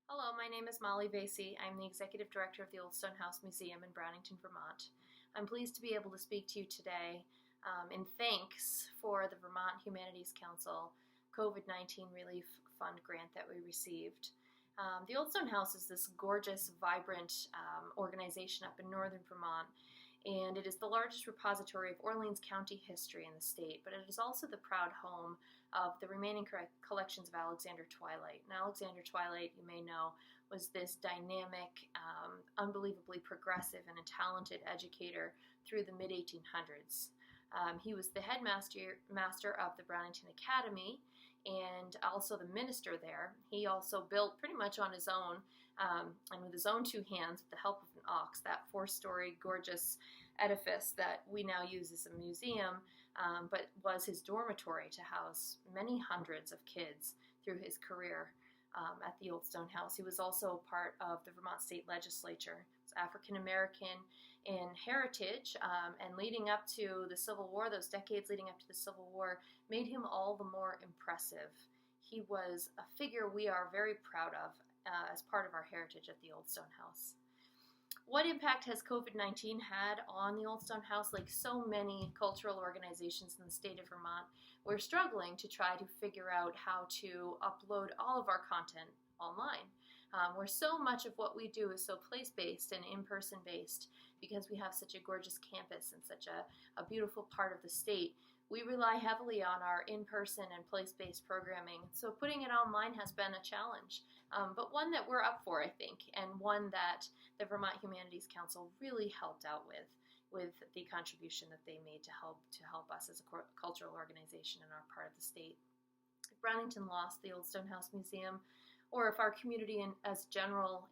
Hello, my name is Molly Veysey. I'm the Executive Director of the Old Stone House Museum in Brownington, Vermont. I'm pleased to be able to speak to you today in thanks for the Vermont Humanities Council COVID-19 Relief Fund grant that we received. The Old Stone House is this gorgeous, vibrant organization up in northern Vermont, and it is the largest repository of Orleans County history in the state, but it is also the proud home of the remaining collections of Alexander Twilight. And Alexander Twilight, you may know, was this dynamic, unbelievably progressive and a talented educator through the mid-1800s. He was the headmaster of the Brownington Academy and also the minister there. He also built pretty much on his own and with his own two hands, with the help of an ox, that four-story gorgeous edifice that we now use as a museum, but was his dormitory to house many hundreds of kids through his career. At the Old Stone House. He was also part of the Vermont State Legislature. He was African American in heritage, and leading up to the Civil War, those decades leading up to the Civil War, made him all the more impressive. He was a figure we are very proud of as part of our heritage at the Old Stone House. What impact has COVID-19 had on the Old Stone House? Like so many cultural organizations in the state of Vermont, we're struggling to try to figure out how to upload all of our content online. Where so much of what we do is so place-based and in-person based because we have such a gorgeous campus and such a beautiful part of the state. We rely heavily on our in-person and place-based programming, so putting it online has been a challenge, but one that we're up for, I think, and one that the Vermont Humanities Council really helped out with the contribution that they made to help us as a cultural organization in our part of the state. If Brownington lost the Old Stone House Museum, or if our community in general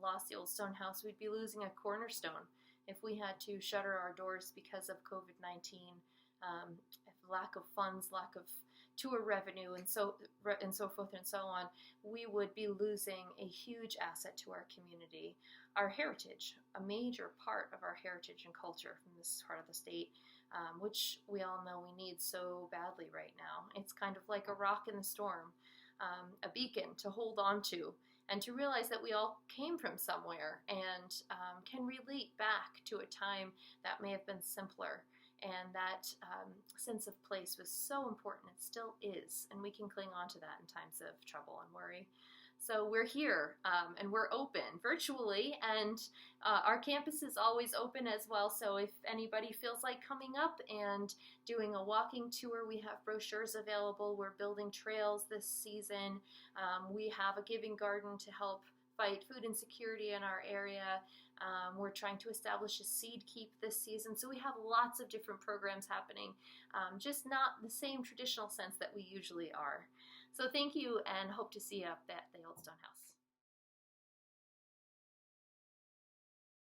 lost the Old Stone House, we'd be losing a cornerstone. If we had to shutter our doors because of COVID-19, lack of funds, lack of tour revenue, and so forth and so on, we would be losing a huge asset to our community, our heritage, a major part of our heritage and culture from this part of the state, which we all know we need so badly right now. It's kind of like a rock in the storm, a beacon to hold on to, and to realize that we all came from somewhere and can relate back to a time that may have been simpler. And that sense of place was so important. It still is, and we can cling on to that in times of trouble and worry. So we're here, and we're open virtually, and our campus is always open as well. So if anybody feels like coming up and doing a walking tour, we have brochures available. We're building trails this season. We have a giving garden to help fight food insecurity in our area. We're trying to establish a seed keep this season. So we have lots of different programs happening, just not the same traditional sense that we usually are. So thank you, and hope to see you up at the Old Stone House.